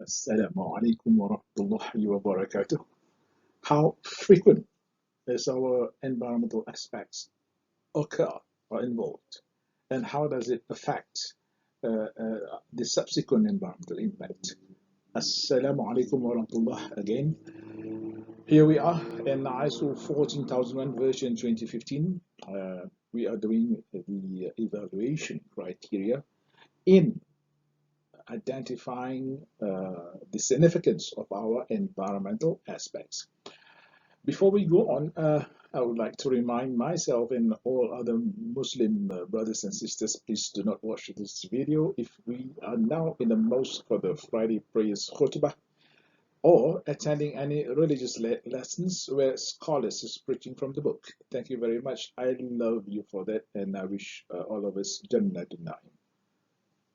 Assalamu alaikum wa rahmatullahi wa barakatuh. How frequent is our environmental aspects occur or involved, and how does it affect the subsequent environmental impact? Assalamu alaikum wa rahmatullah again. Here we are in ISO 14001 version 2015. We are doing the evaluation criteria in identifying the significance of our environmental aspects. Before we go on, I would like to remind myself and all other Muslim brothers and sisters, please do not watch this video if we are now in the mosque for the Friday prayers khutbah or attending any religious lessons where scholars is preaching from the book. Thank you very much. I love you for that, and I wish all of us Jannah Naim.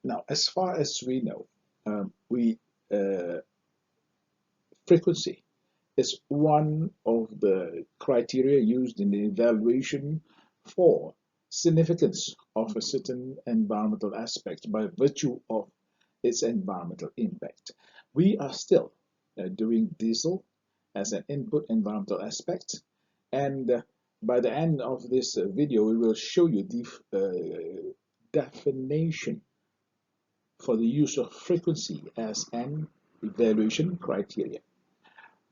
Now, as far as we know, frequency is one of the criteria used in the evaluation for significance of a certain environmental aspect by virtue of its environmental impact. We are still doing diesel as an input environmental aspect, and by the end of this video, we will show you the definition for the use of frequency as an evaluation criteria.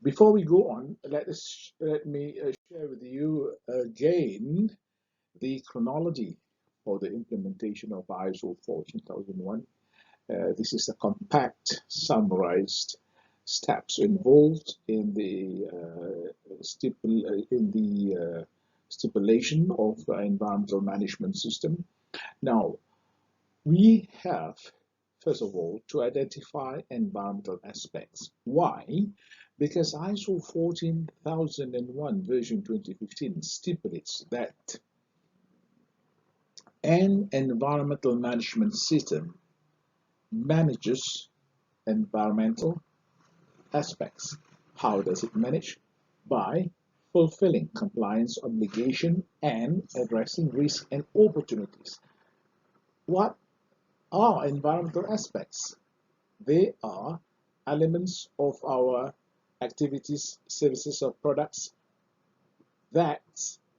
Before we go on, let me share with you again the chronology for the implementation of ISO 14001. This is a compact, summarized steps involved in the stipulation of environmental management system. Now, we have, first of all, to identify environmental aspects. Why? Because ISO 14001 version 2015 stipulates that an environmental management system manages environmental aspects. How does it manage? By fulfilling compliance obligation and addressing risks and opportunities. What are environmental aspects? They are elements of our activities, services, or products that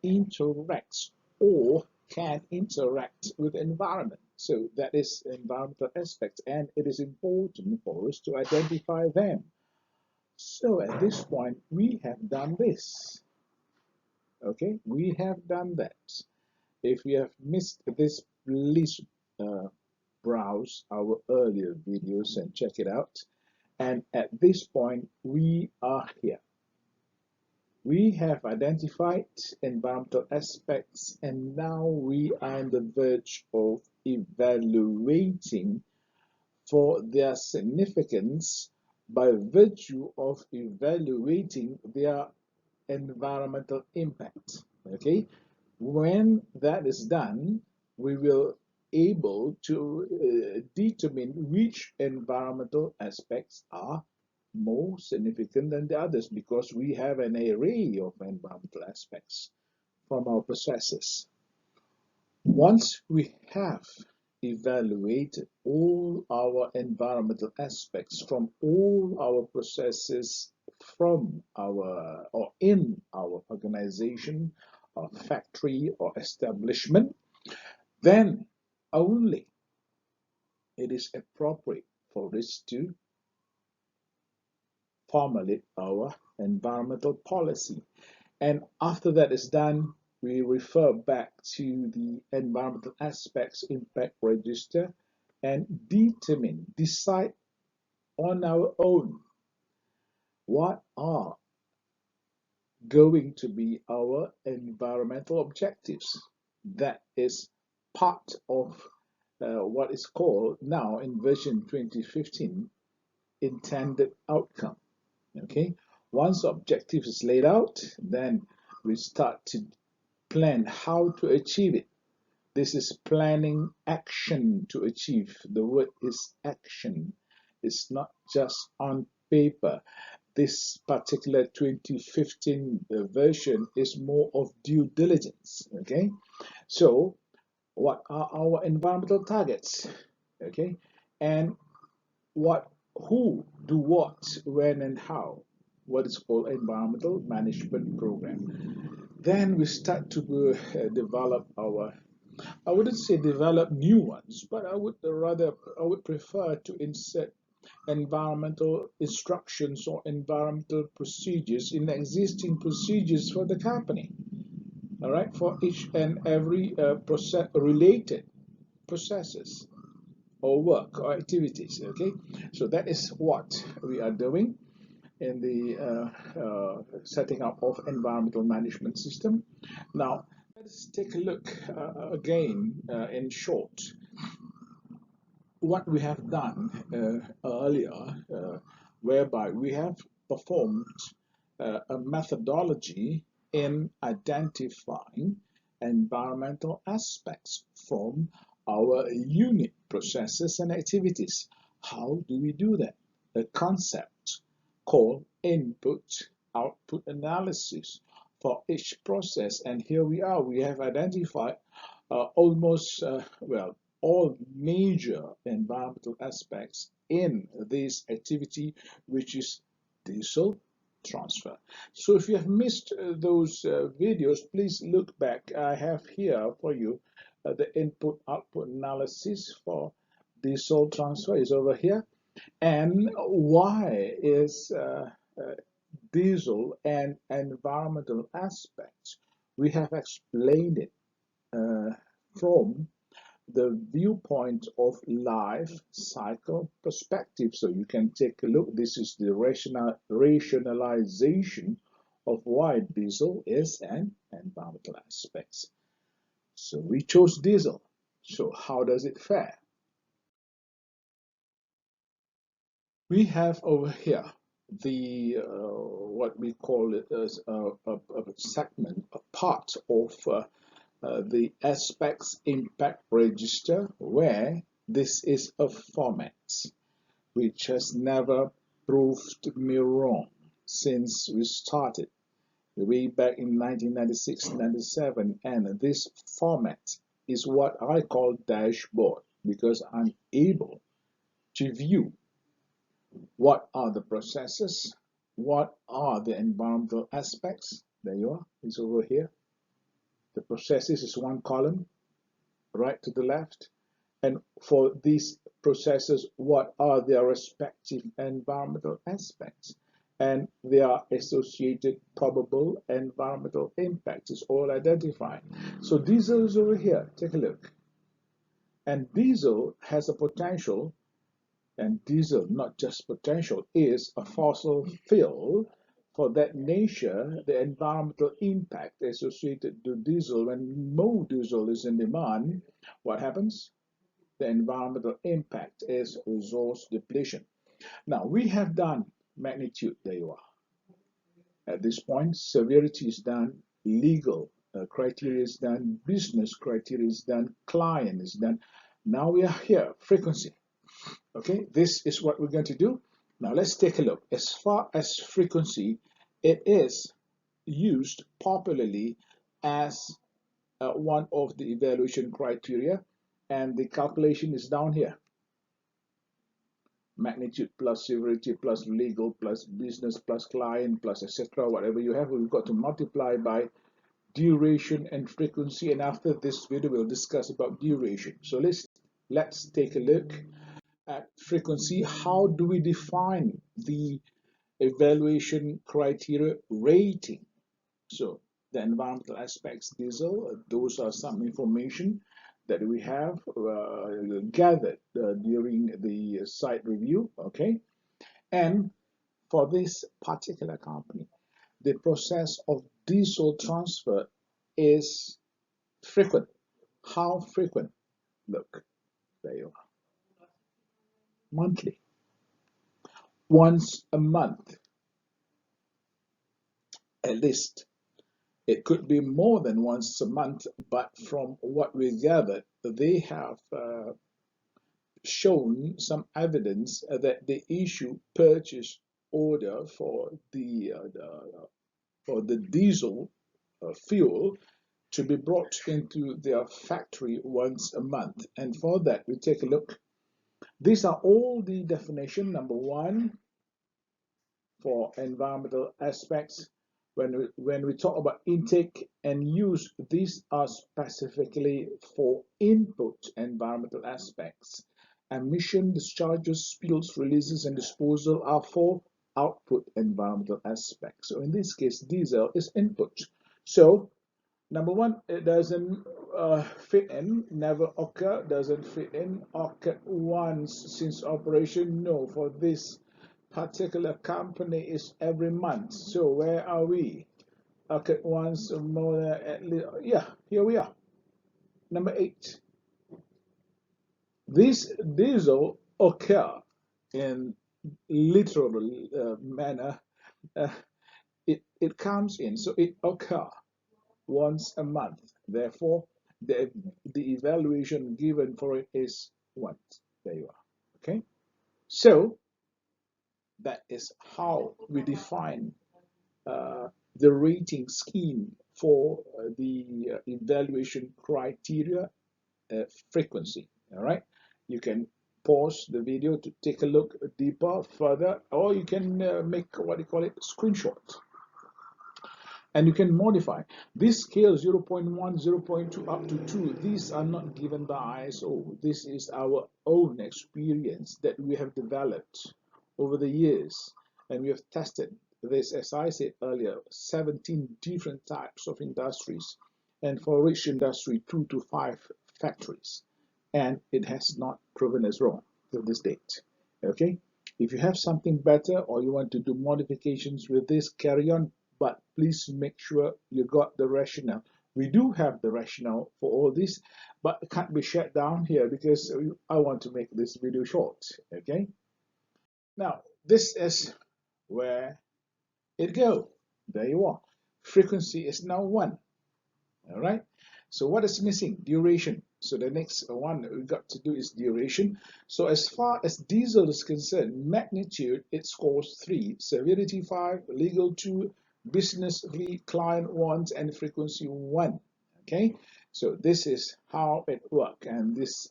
interacts or can interact with the environment. So that is environmental aspects, and it is important for us to identify them. So at this point, we have done this. Okay, we have done that. If you have missed this, please browse our earlier videos and check it out. And at this point, we are here. We have identified environmental aspects, and now we are on the verge of evaluating for their significance by virtue of evaluating their environmental impact. Okay, when that is done, we will able to determine which environmental aspects are more significant than the others, because we have an array of environmental aspects from our processes. Once we have evaluated all our environmental aspects from all our processes from our or in our organization or factory or establishment, then only it is appropriate for us to formulate our environmental policy. And after that is done, we refer back to the environmental aspects impact register and decide on our own what are going to be our environmental objectives. That is part of what is called now in version 2015 intended outcome. Okay, once the objective is laid out, then we start to plan how to achieve it. This is planning action to achieve. The word is action. It's not just on paper. This particular 2015 version is more of due diligence. Okay, so what are our environmental targets? Okay, and who do what, when, and how. What is called environmental management program. Then we start to develop our, I wouldn't say develop new ones, but I would prefer to insert environmental instructions or environmental procedures in existing procedures for the company. All right, for each and every process related processes or work or activities. Okay, so that is what we are doing in the setting up of environmental management system. Now, let's take a look again in short what we have done earlier, whereby we have performed a methodology in identifying environmental aspects from our unit processes and activities. How do we do that? A concept called input-output analysis for each process. And here we are, we have identified almost, well, all major environmental aspects in this activity, which is diesel transfer. So if you have missed those videos, please look back. I have here for you the input-output analysis for diesel transfer is over here. And why is diesel and environmental aspects? We have explained it from the viewpoint of life cycle perspective. So you can take a look. This is the rationalization of why diesel is an environmental aspect. So we chose diesel. So how does it fare? We have over here the what we call it as a segment, a part of the aspects impact register, where this is a format which has never proved me wrong since we started way back in 1996-97, and this format is what I call dashboard because I'm able to view what are the processes, what are the environmental aspects. There you are, it's over here. The processes is one column, right to the left. And for these processes, what are their respective environmental aspects? And their associated probable environmental impacts is all identified. So diesel is over here. Take a look. And diesel has a potential, and diesel, not just potential, is a fossil fuel. For that nature, the environmental impact associated to diesel, when more diesel is in demand, what happens? The environmental impact is resource depletion. Now, we have done magnitude, there you are. At this point, severity is done, legal criteria is done, business criteria is done, client is done. Now we are here, frequency. Okay, this is what we're going to do. Now let's take a look. As far as frequency, it is used popularly as one of the evaluation criteria, and the calculation is down here. Magnitude plus severity plus legal plus business plus client plus etc. Whatever you have, we've got to multiply by duration and frequency, and after this video we'll discuss about duration. So let's take a look at frequency. How do we define the evaluation criteria rating? So the environmental aspects, diesel, those are some information that we have gathered during the site review. Okay, and for this particular company, the process of diesel transfer is frequent. How frequent? Look, there you are. Monthly. Once a month, at least. It could be more than once a month, but from what we gathered, they have shown some evidence that they issue purchase order for the diesel fuel to be brought into their factory once a month. And for that, we take a look. These are all the definition. Number one, for environmental aspects. When we talk about intake and use, these are specifically for input environmental aspects. Emission, discharges, spills, releases, and disposal are for output environmental aspects. So in this case, diesel is input. So number one, it doesn't fit in, never occur, doesn't fit in, occurred once since operation. No, for this particular company is every month. So where are we? Occurred once or more than at least, yeah, here we are. Number 8. This diesel occur in literal manner. Uh, it comes in, so it occur once a month. Therefore, the evaluation given for it is once. There you are. Okay. So that is how we define the rating scheme for the evaluation criteria frequency. All right. You can pause the video to take a look deeper further, or you can make what you call it screenshot, and you can modify this scale 0.1, 0.2 up to 2. These are not given by ISO. This is our own experience that we have developed over the years, and we have tested this, as I said earlier, 17 different types of industries, and for each industry 2 to 5 factories, and it has not proven us wrong till this date. Okay, if you have something better or you want to do modifications with this, carry on, but please make sure you got the rationale. We do have the rationale for all this, but it can't be shut down here because I want to make this video short. Okay, now this is where it go. There you are. Frequency is now 1. All right. So what is missing? Duration. So the next one we got to do is duration. So as far as diesel is concerned, magnitude, it scores 3, severity 5, legal 2, business 3, client 1, and frequency 1. Okay. So this is how it works, and this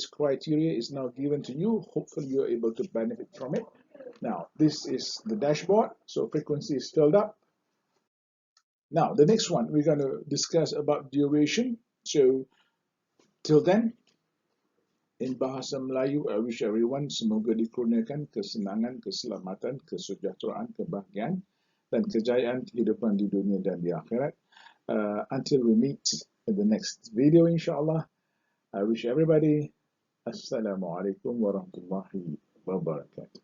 criteria is now given to you. Hopefully you're able to benefit from it. Now this is the dashboard. So frequency is filled up. Now, the next one, we're going to discuss about duration. So, till then, in Bahasa Melayu, I wish everyone semoga dikurniakan kesenangan, keselamatan, kesejahteraan, kebahagiaan, dan kejayaan kehidupan di dunia dan di akhirat. Until we meet in the next video, inshallah, I wish everybody Assalamualaikum warahmatullahi wabarakatuh.